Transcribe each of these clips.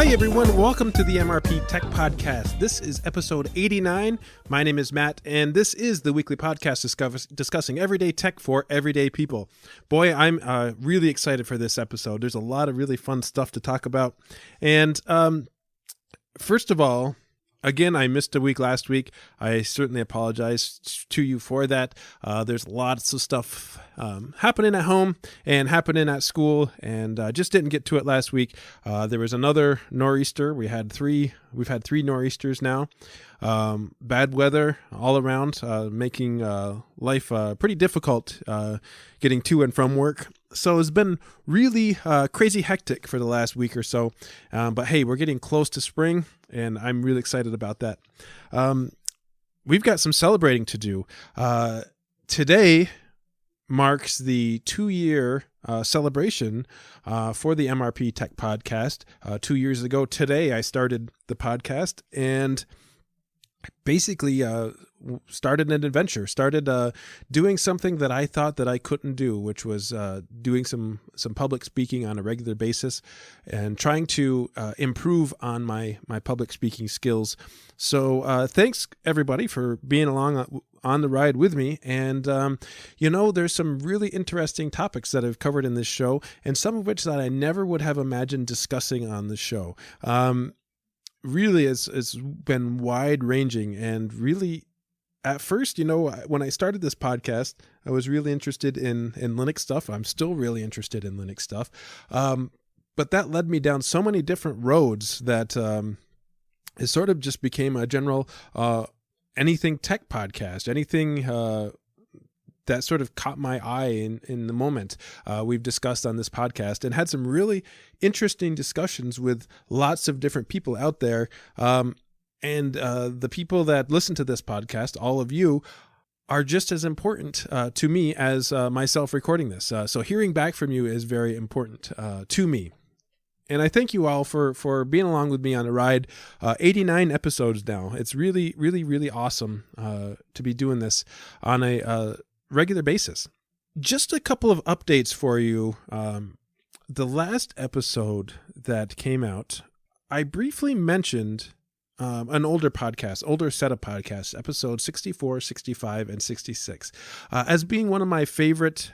Hi everyone, welcome to the MrpTech podcast. This is episode 89. My name is Matt, and this is the weekly podcast discussing everyday tech for everyday people. Boy, I'm really excited for this episode. There's a lot of really fun stuff to talk about. And first of all, again, I missed a week last week. I certainly apologize to you for that. There's lots of stuff happening at home and happening at school, and just didn't get to it last week. There was another nor'easter. We've had three nor'easters now. Bad weather all around, making life pretty difficult getting to and from work. So it's been really crazy hectic for the last week or so. But hey, we're getting close to spring, and I'm really excited about that. We've got some celebrating to do. Today marks the 2-year celebration for the MrpTech podcast. 2 years ago today, I started the podcast and basically started an adventure, started doing something that I thought that I couldn't do, which was doing some public speaking on a regular basis and trying to improve on my public speaking skills. So thanks everybody for being along on the ride with me. And, there's some really interesting topics that I've covered in this show, and some of which that I never would have imagined discussing on the show. Really, it's been wide-ranging, and really, at first, when I started this podcast, I was really interested in Linux stuff. I'm still really interested in Linux stuff, but that led me down so many different roads that it sort of just became a general anything tech podcast, anything that sort of caught my eye in the moment. We've discussed on this podcast and had some really interesting discussions with lots of different people out there. And the people that listen to this podcast, all of you, are just as important to me as myself recording this. So hearing back from you is very important to me. And I thank you all for being along with me on the ride. 89 episodes now. It's really, really, really awesome to be doing this on a regular basis. Just a couple of updates for you. The last episode that came out, I briefly mentioned an older set of podcasts, episodes 64, 65, and 66, as being one of my favorite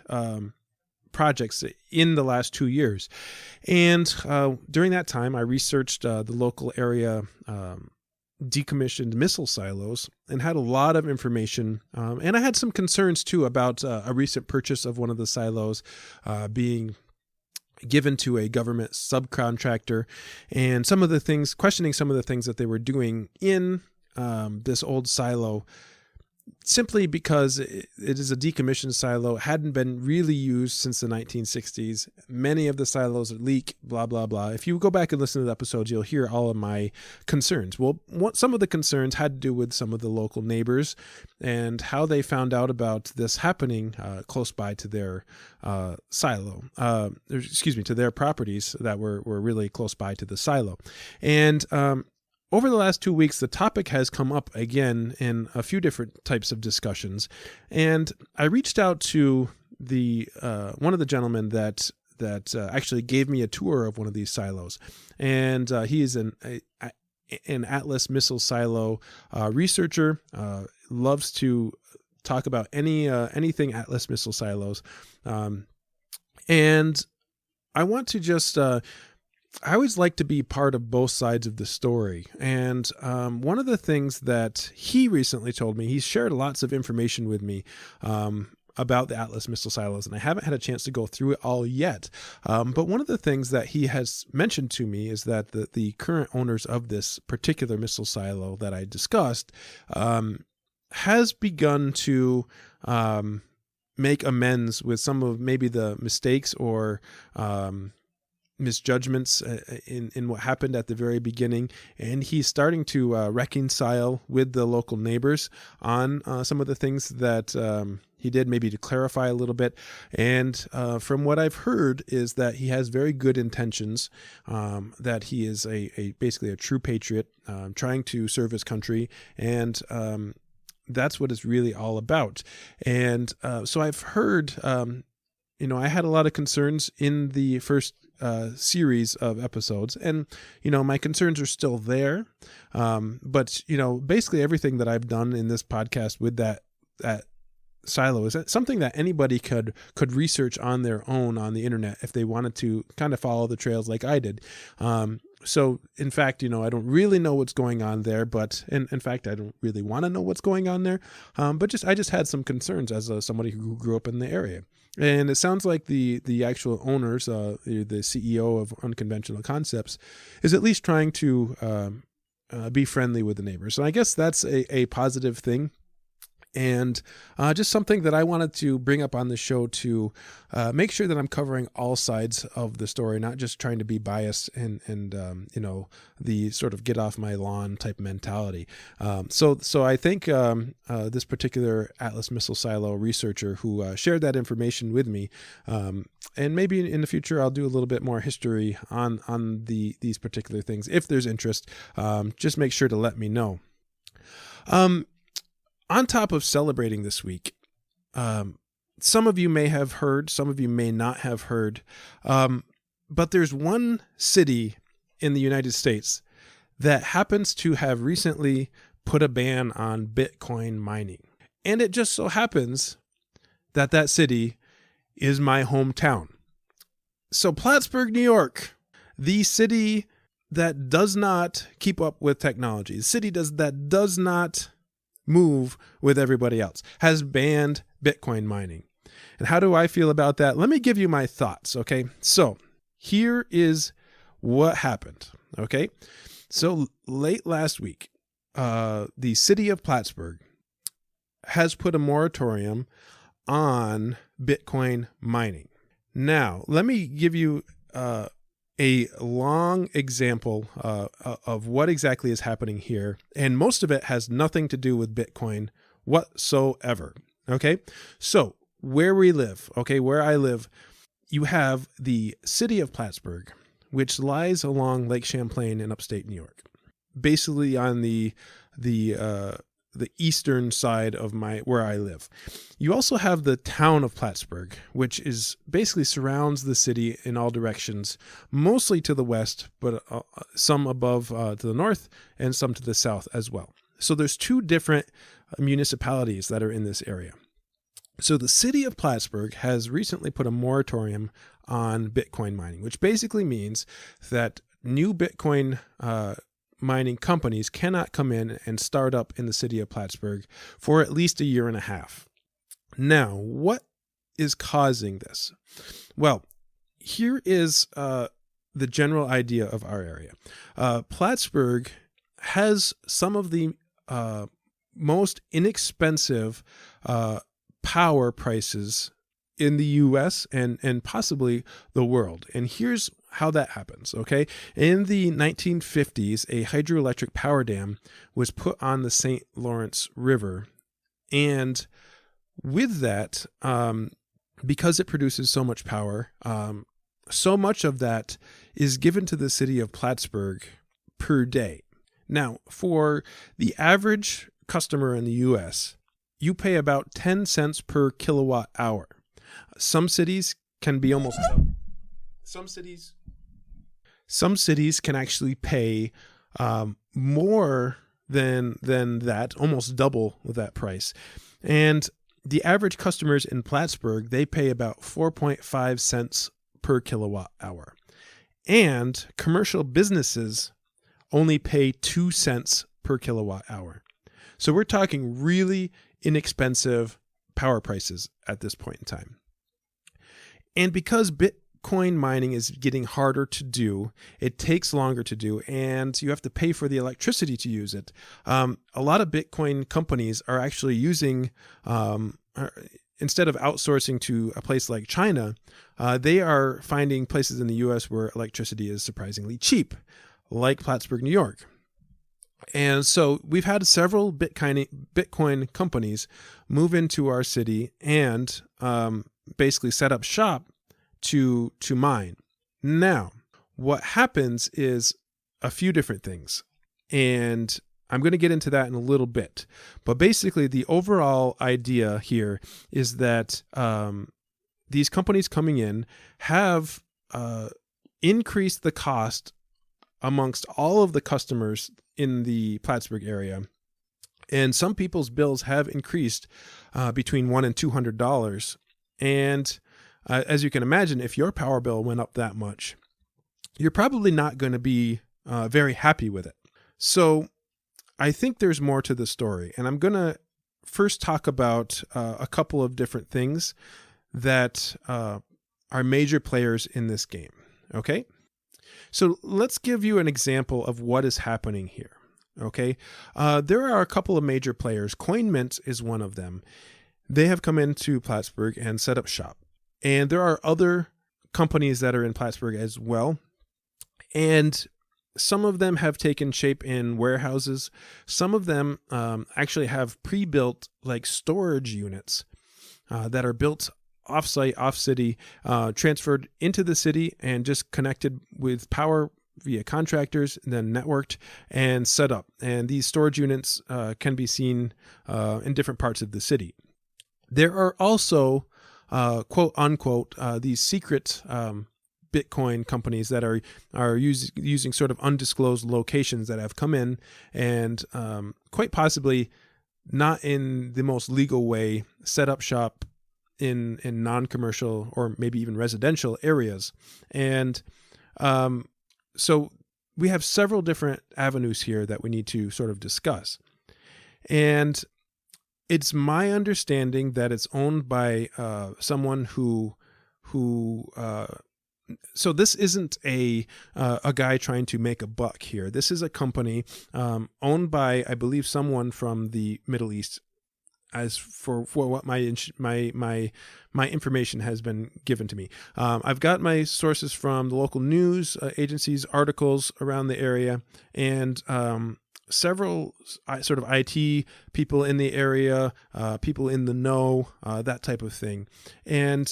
projects in the last 2 years. And during that time, I researched the local area decommissioned missile silos and had a lot of information. And I had some concerns too about a recent purchase of one of the silos being given to a government subcontractor, and questioning some of the things that they were doing in this old silo, simply because it is a decommissioned silo, hadn't been really used since the 1960s. Many of the silos leak, blah, blah, blah. If you go back and listen to the episodes, you'll hear all of my concerns. Well, some of the concerns had to do with some of the local neighbors and how they found out about this happening close by to their to their properties that were really close by to the silo. And over the last 2 weeks, the topic has come up again in a few different types of discussions, and I reached out to the one of the gentlemen that actually gave me a tour of one of these silos, and he is an Atlas missile silo researcher. Loves to talk about anything Atlas missile silos, and I want to just. I always like to be part of both sides of the story. And one of the things that he recently told me, he's shared lots of information with me about the Atlas missile silos, and I haven't had a chance to go through it all yet. But one of the things that he has mentioned to me is that the current owners of this particular missile silo that I discussed has begun to make amends with some of maybe the mistakes or misjudgments in what happened at the very beginning, and he's starting to reconcile with the local neighbors on some of the things that he did, maybe to clarify a little bit. And from what I've heard is that he has very good intentions, that he is basically a true patriot, trying to serve his country, and that's what it's really all about. And so I've heard, I had a lot of concerns in the first series of episodes. And, my concerns are still there. But, basically everything that I've done in this podcast with that silo is something that anybody could research on their own on the internet if they wanted to kind of follow the trails like I did. So in fact, I don't really know what's going on there, but in fact, I don't really want to know what's going on there. But I just had some concerns as somebody who grew up in the area. And it sounds like the actual owners, the CEO of Unconventional Concepts, is at least trying to be friendly with the neighbors. And I guess that's a positive thing. And just something that I wanted to bring up on the show to make sure that I'm covering all sides of the story, not just trying to be biased and the sort of get off my lawn type mentality. So I think this particular Atlas Missile Silo researcher who shared that information with me, and maybe in the future I'll do a little bit more history on these particular things. If there's interest, just make sure to let me know. On top of celebrating this week, some of you may have heard, some of you may not have heard, but there's one city in the United States that happens to have recently put a ban on Bitcoin mining. And it just so happens that that city is my hometown. So Plattsburgh, New York, the city that does not keep up with technology, the city that does not move with everybody else, has banned Bitcoin mining. And how do I feel about that? Let me give you my thoughts, okay? So here is what happened, okay? So late last week, the city of Plattsburgh has put a moratorium on Bitcoin mining. Now, let me give you a long example of what exactly is happening here. And most of it has nothing to do with Bitcoin whatsoever. Okay. So where we live, where I live, you have the city of Plattsburgh, which lies along Lake Champlain in upstate New York, basically on the eastern side of where I live. You also have the town of Plattsburgh, which is basically surrounds the city in all directions, mostly to the west, but some above to the north and some to the south as well. So there's two different municipalities that are in this area. So the city of Plattsburgh has recently put a moratorium on Bitcoin mining, which basically means that new Bitcoin mining companies cannot come in and start up in the city of Plattsburgh for at least a year and a half. Now, what is causing this? Well, here is the general idea of our area. Plattsburgh has some of the most inexpensive power prices in the U.S. and possibly the world. And here's how that happens, okay? In the 1950s, a hydroelectric power dam was put on the St. Lawrence River. And with that, because it produces so much power, so much of that is given to the city of Plattsburgh per day. Now, for the average customer in the U.S., you pay about 10 cents per kilowatt hour. Some cities can be almost some cities can actually pay more than that, almost double that price. And the average customers in Plattsburgh, they pay about 4.5 cents per kilowatt hour. And commercial businesses only pay 2 cents per kilowatt hour. So we're talking really inexpensive power prices at this point in time. And because Bitcoin mining is getting harder to do, it takes longer to do, and you have to pay for the electricity to use it. A lot of Bitcoin companies are actually using, instead of outsourcing to a place like China, they are finding places in the U.S. where electricity is surprisingly cheap, like Plattsburgh, New York. And so we've had several Bitcoin companies move into our city and basically set up shop to mine. Now, what happens is a few different things, and I'm going to get into that in a little bit. But basically, the overall idea here is that these companies coming in have increased the cost amongst all of the customers in the Plattsburgh area. And some people's bills have increased between $100 and $200. And as you can imagine, if your power bill went up that much, you're probably not going to be very happy with it. So I think there's more to the story. And I'm going to first talk about a couple of different things that are major players in this game. Okay? So let's give you an example of what is happening here. Okay, there are a couple of major players. CoinMint is one of them. They have come into Plattsburgh and set up shop. And there are other companies that are in Plattsburgh as well. And some of them have taken shape in warehouses. Some of them actually have pre-built like storage units that are built off-site, off-city, transferred into the city and just connected with power via contractors, and then networked and set up. And these storage units can be seen in different parts of the city. There are also, quote unquote, these secret BitCoin companies that are using sort of undisclosed locations that have come in and quite possibly not in the most legal way set up shop in non-commercial or maybe even residential areas. And so we have several different avenues here that we need to sort of discuss. And it's my understanding that it's owned by someone who so this isn't a guy trying to make a buck here. This is a company owned by, I believe, someone from the Middle East. As for what my information has been given to me. I've got my sources from the local news agencies, articles around the area, and several sort of IT people in the area, people in the know, that type of thing. And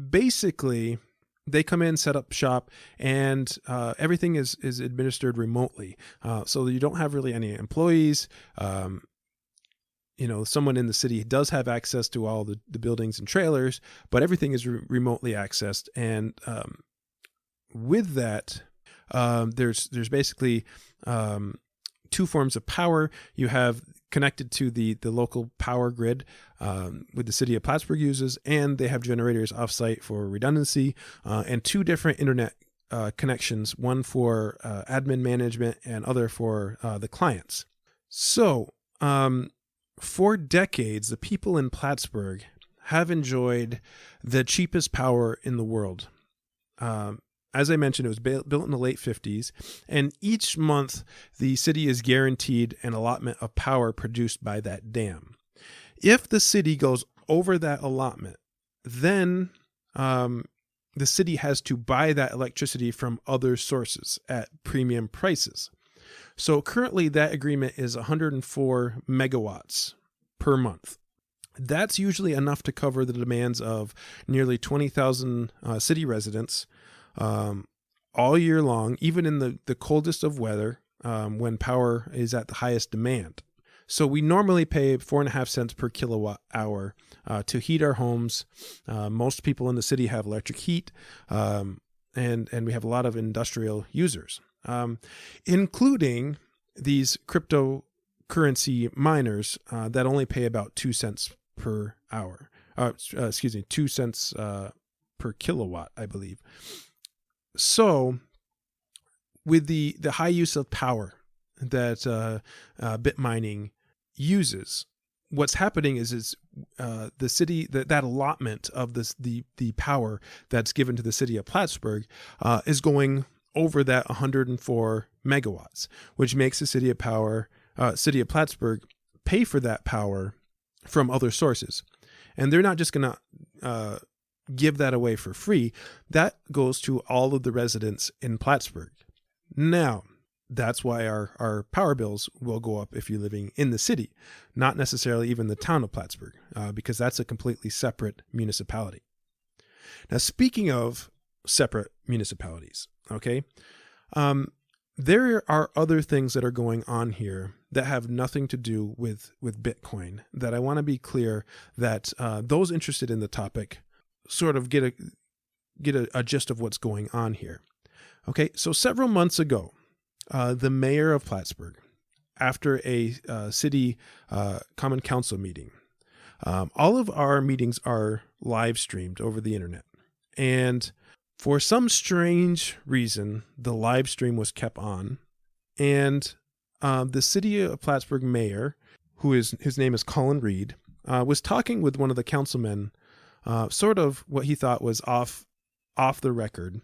basically, they come in, set up shop, and everything is administered remotely. So you don't have really any employees. Someone in the city does have access to all the buildings and trailers, but everything is remotely accessed. And with that, there's basically two forms of power. You have connected to the local power grid with the city of Plattsburgh uses, and they have generators offsite for redundancy, and two different internet connections, one for admin management and other for the clients. So, for decades, the people in Plattsburgh have enjoyed the cheapest power in the world. As I mentioned, it was built in the late 50s, and each month the city is guaranteed an allotment of power produced by that dam. If the city goes over that allotment, then the city has to buy that electricity from other sources at premium prices. So currently that agreement is 104 megawatts per month. That's usually enough to cover the demands of nearly 20,000 city residents all year long, even in the coldest of weather when power is at the highest demand. So we normally pay 4.5 cents per kilowatt hour to heat our homes. Most people in the city have electric heat, and we have a lot of industrial users. Including these cryptocurrency miners that only pay about 2 cents per hour. 2 cents per kilowatt, I believe. So, with the high use of power that bit mining uses, what's happening is the city that allotment of the power that's given to the city of Plattsburgh is going over that 104 megawatts, which makes the city of Plattsburgh pay for that power from other sources. And they're not just going to give that away for free. That goes to all of the residents in Plattsburgh. Now, that's why our power bills will go up if you're living in the city, not necessarily even the town of Plattsburgh, because that's a completely separate municipality. Now, speaking of separate municipalities, okay, there are other things that are going on here that have nothing to do with BitCoin that I want to be clear that those interested in the topic sort of get a gist of what's going on here. Okay, so several months ago, the mayor of Plattsburgh, after a city common council meeting, all of our meetings are live streamed over the internet. And for some strange reason, the live stream was kept on. And the city of Plattsburgh mayor, his name is Colin Reed, was talking with one of the councilmen, sort of what he thought was off the record.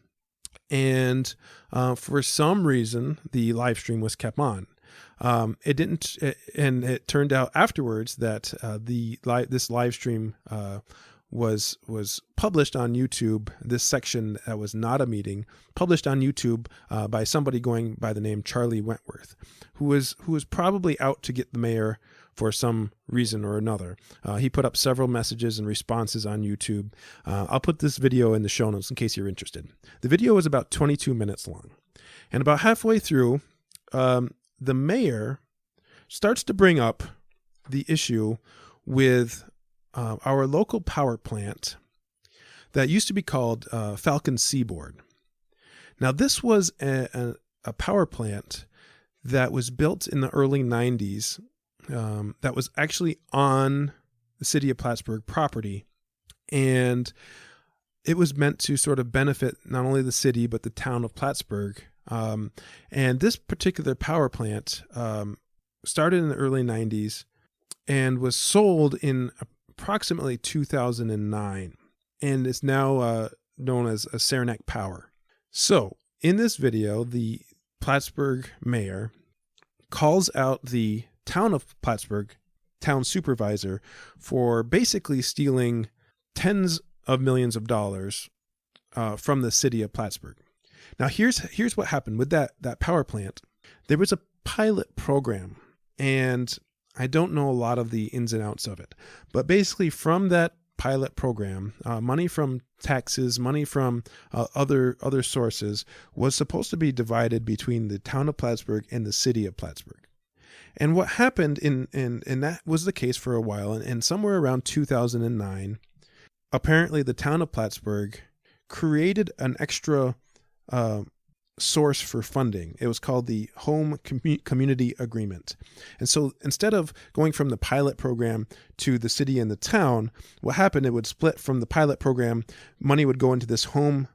And for some reason, the live stream was kept on. It didn't, and it turned out afterwards that this live stream was published on YouTube. This section that was not a meeting, published on YouTube by somebody going by the name Charlie Wentworth, who was probably out to get the mayor for some reason or another. He put up several messages and responses on YouTube. I'll put this video in the show notes in case you're interested. The video was about 22 minutes long, and about halfway through, the mayor starts to bring up the issue with our local power plant that used to be called Falcon Seaboard. Now, this was a power plant that was built in the early 90s that was actually on the city of Plattsburgh property. And it was meant to sort of benefit not only the city, but the town of Plattsburgh. And this particular power plant started in the early 90s and was sold in approximately 2009 and is now known as Saranac Power. So in this video, the Plattsburgh mayor calls out the town of Plattsburgh town supervisor for basically stealing tens of millions of dollars from the city of Plattsburgh. Now, here's what happened with that power plant. There was a pilot program, and I don't know a lot of the ins and outs of it, but basically from that pilot program, money from taxes, money from other sources was supposed to be divided between the town of Plattsburgh and the city of Plattsburgh. And what happened, and that was the case for a while, and somewhere around 2009, apparently the town of Plattsburgh created an extra source for funding. It was called the Home Community Agreement. And so instead of going from the pilot program to the city and the town, what happened, it would split from the pilot program. Money would go into this Home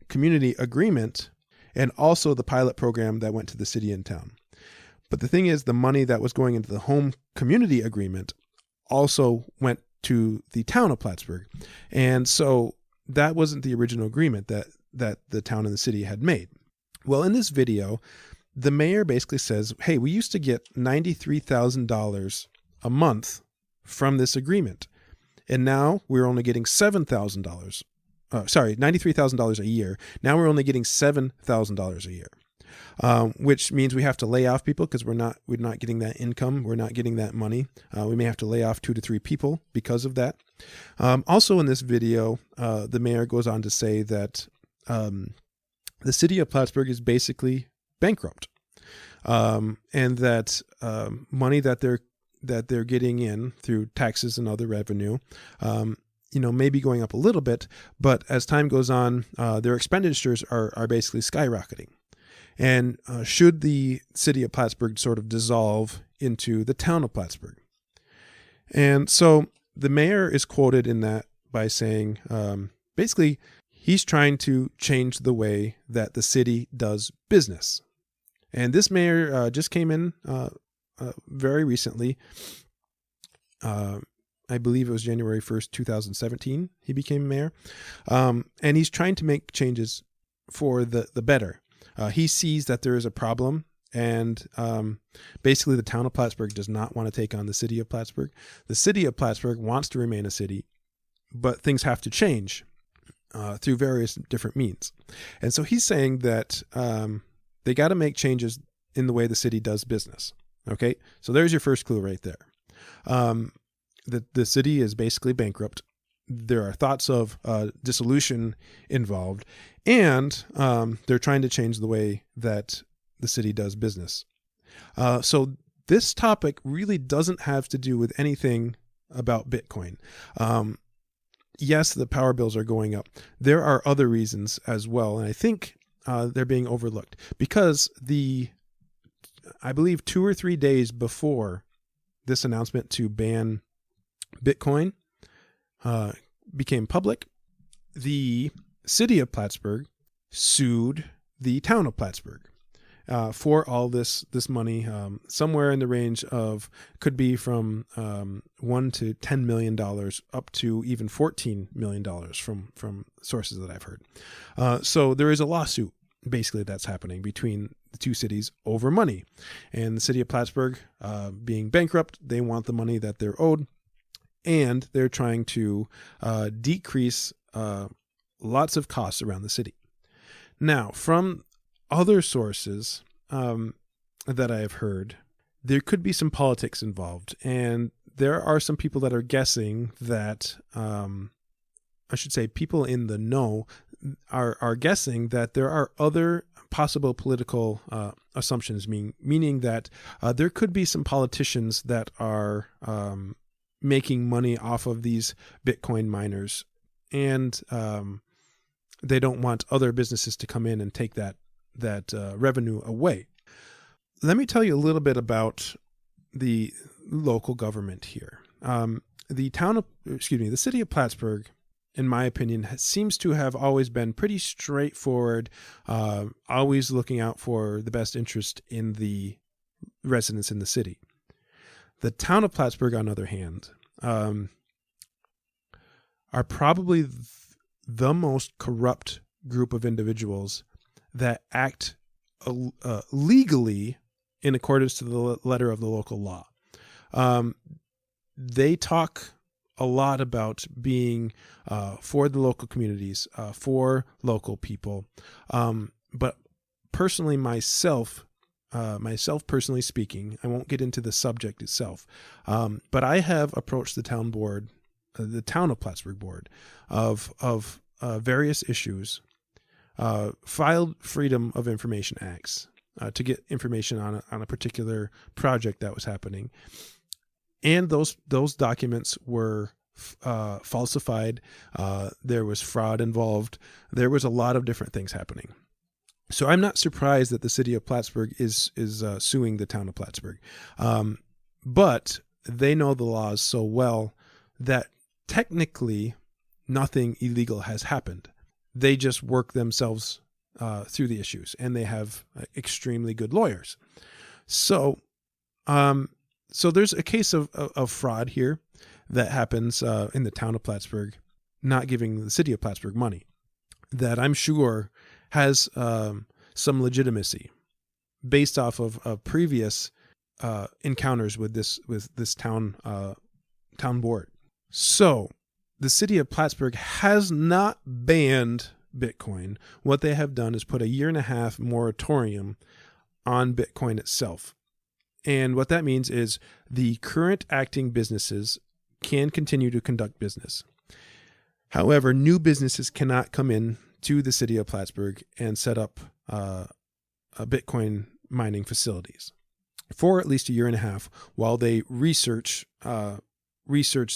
Community Agreement and also the pilot program that went to the city and town. But the thing is, the money that was going into the Home Community Agreement also went to the town of Plattsburgh. And so that wasn't the original agreement that the town and the city had made. Well, in this video, the mayor basically says, hey, we used to get $93,000 a month from this agreement. And now we're only getting $7,000. $93,000 a year. Now we're only getting $7,000 a year. Which means we have to lay off people because we're not getting that income. We're not getting that money. We may have to lay off 2 to 3 people because of that. Also in this video, the mayor goes on to say that the city of Plattsburgh is basically bankrupt, and that money that they're getting in through taxes and other revenue, may be going up a little bit, but as time goes on, their expenditures are basically skyrocketing. And should the city of Plattsburgh sort of dissolve into the town of Plattsburgh? And so the mayor is quoted in that by saying, basically, he's trying to change the way that the city does business. And this mayor just came in very recently. I believe it was January 1st, 2017, he became mayor. And he's trying to make changes for the better. He sees that there is a problem, and basically the town of Plattsburgh does not want to take on the city of Plattsburgh. The city of Plattsburgh wants to remain a city, but things have to change through various different means. And so he's saying that they got to make changes in the way the city does business. Okay, so there's your first clue right there. The city is basically bankrupt. There are thoughts of dissolution involved, and they're trying to change the way that the city does business. So this topic really doesn't have to do with anything about BitCoin. yes, the power bills are going up. There are other reasons as well, and I think they're being overlooked because I believe 2 or 3 days before this announcement to ban BitCoin became public, the city of Plattsburgh sued the town of Plattsburgh for all this money, somewhere in the range of, could be from $1 to $10 million up to even $14 million from sources that I've heard. So there is a lawsuit basically that's happening between the two cities over money, and the city of Plattsburgh being bankrupt, they want the money that they're owed, and they're trying to decrease lots of costs around the city. Now, from other sources that I have heard, there could be some politics involved, and there are some people that are guessing that, I should say people in the know are guessing that there are other possible political assumptions, meaning that there could be some politicians that are making money off of these Bitcoin miners, and they don't want other businesses to come in and take that revenue away. Let me tell you a little bit about the local government here. The city of Plattsburgh, in my opinion, seems to have always been pretty straightforward, always looking out for the best interest in the residents in the city. The town of Plattsburgh, on the other hand, are probably the most corrupt group of individuals that act legally in accordance to the letter of the local law. They talk a lot about being for the local communities, for local people. But personally, myself personally speaking, I won't get into the subject itself, but I have approached the town of Plattsburgh board of various issues, filed Freedom of Information Acts to get information on a particular project that was happening. And those documents were falsified. There was fraud involved. There was a lot of different things happening. So I'm not surprised that the city of Plattsburgh is suing the town of Plattsburgh. But they know the laws so well that technically nothing illegal has happened. They just work themselves through the issues, and they have extremely good lawyers. So there's a case of fraud here that happens in the town of Plattsburgh, not giving the city of Plattsburgh money, that I'm sure has some legitimacy based off of previous encounters with this town board. So the city of Plattsburgh has not banned Bitcoin. What they have done is put a 1.5 year moratorium on Bitcoin itself. And what that means is the current acting businesses can continue to conduct business. However, new businesses cannot come in to the city of Plattsburgh and set up Bitcoin mining facilities for at least a 1.5 years while they research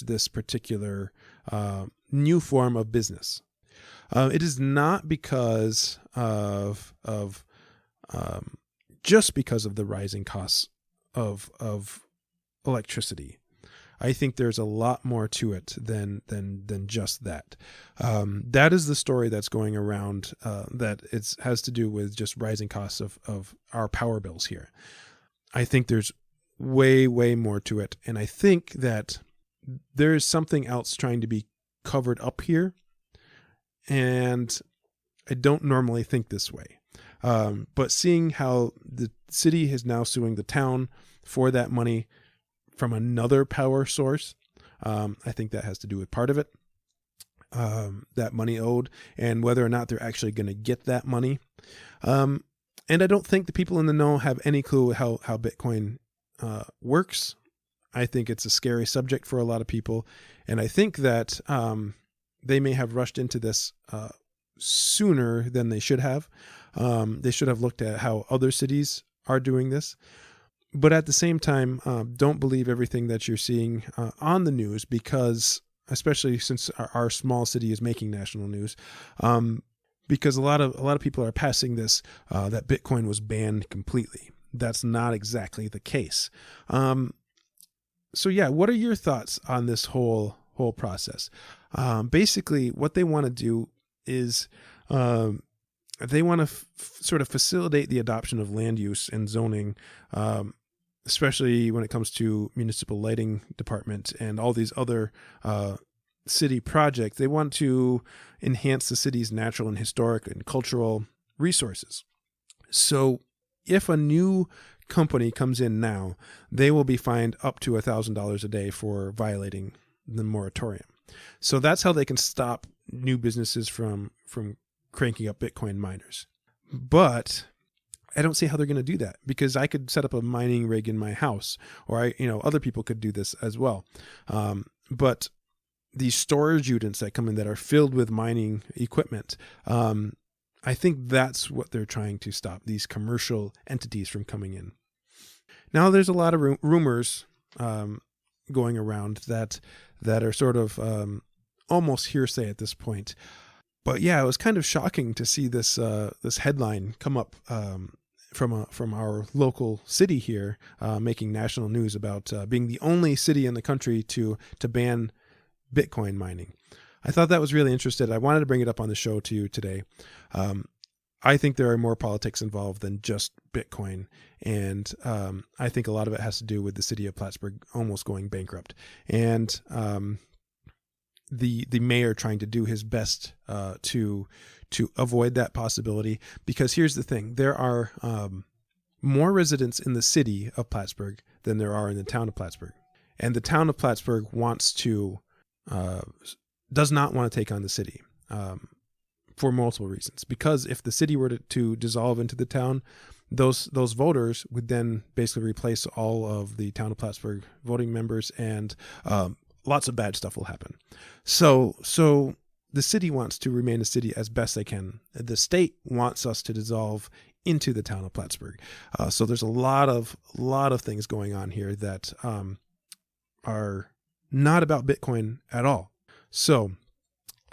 this particular new form of business. It is not because of just because of the rising costs of electricity. I think there's a lot more to it than just that. That is the story that's going around, that it has to do with just rising costs of our power bills here. I think there's way, way more to it. And I think that there is something else trying to be covered up here. And I don't normally think this way. But seeing how the city is now suing the town for that money from another power source, I think that has to do with part of it, that money owed, and whether or not they're actually going to get that money. And I don't think the people in the know have any clue how Bitcoin works. I think it's a scary subject for a lot of people. And I think that they may have rushed into this sooner than they should have. They should have looked at how other cities are doing this. But at the same time, don't believe everything that you're seeing on the news, because especially since our small city is making national news, because a lot of people are passing this that Bitcoin was banned completely. That's not exactly the case. So yeah, what are your thoughts on this whole process? Basically, what they want to do is they want to sort of facilitate the adoption of land use and zoning, especially when it comes to municipal lighting department and all these other city projects. They want to enhance the city's natural and historic and cultural resources. So if a new company comes in now, they will be fined up to $1,000 a day for violating the moratorium. So that's how they can stop new businesses from cranking up Bitcoin miners. But I don't see how they're going to do that, because I could set up a mining rig in my house, or other people could do this as well. But these storage units that come in that are filled with mining equipment, I think that's what they're trying to stop, these commercial entities from coming in. Now, there's a lot of rumors going around that are sort of almost hearsay at this point. But yeah, it was kind of shocking to see this headline come up from our local city here, making national news about being the only city in the country to ban Bitcoin mining. I thought that was really interesting. I wanted to bring it up on the show to you today. I think there are more politics involved than just Bitcoin. And I think a lot of it has to do with the city of Plattsburgh almost going bankrupt. And the mayor trying to do his best to avoid that possibility. Because here's the thing. There are more residents in the city of Plattsburgh than there are in the town of Plattsburgh. And the town of Plattsburgh does not want to take on the city for multiple reasons. Because if the city were to dissolve into the town, those voters would then basically replace all of the town of Plattsburgh voting members, and lots of bad stuff will happen. So the city wants to remain a city as best they can. The state wants us to dissolve into the town of Plattsburgh. So there's a lot of things going on here that are not about Bitcoin at all. So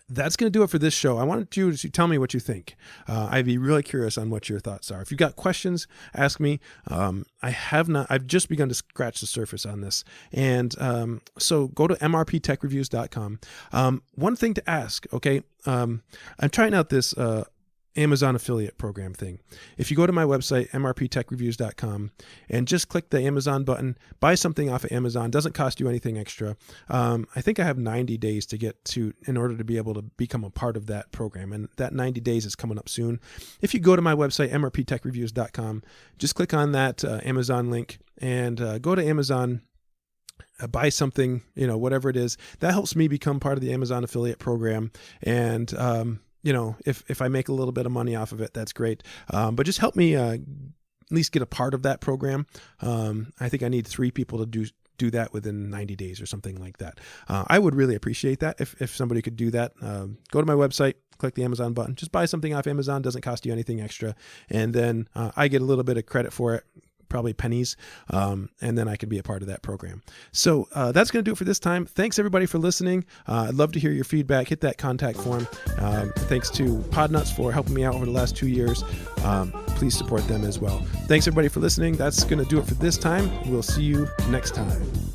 that's going to do it for this show. I wanted you to tell me what you think. I'd be really curious on what your thoughts are. If you've got questions, ask me. I've just begun to scratch the surface on this. And so go to mrptechreviews.com. One thing to ask, okay? I'm trying out this Amazon affiliate program thing. If you go to my website, mrptechreviews.com, and just click the Amazon button, buy something off of Amazon. Doesn't cost you anything extra. I think I have 90 days in order to be able to become a part of that program. And that 90 days is coming up soon. If you go to my website, mrptechreviews.com, just click on that Amazon link and go to Amazon, buy something, whatever it is. That helps me become part of the Amazon affiliate program. And, if I make a little bit of money off of it, that's great. But just help me at least get a part of that program. I think I need 3 people to do that within 90 days or something like that. I would really appreciate that if somebody could do that. Go to my website, click the Amazon button, just buy something off Amazon. Doesn't cost you anything extra. And then I get a little bit of credit for it, probably pennies, and then I can be a part of that program. So that's going to do it for this time. Thanks everybody for listening. I'd love to hear your feedback. Hit that contact form. Thanks to Podnuts for helping me out over the last 2 years. Please support them as well. Thanks everybody for listening. That's going to do it for this time. We'll see you next time.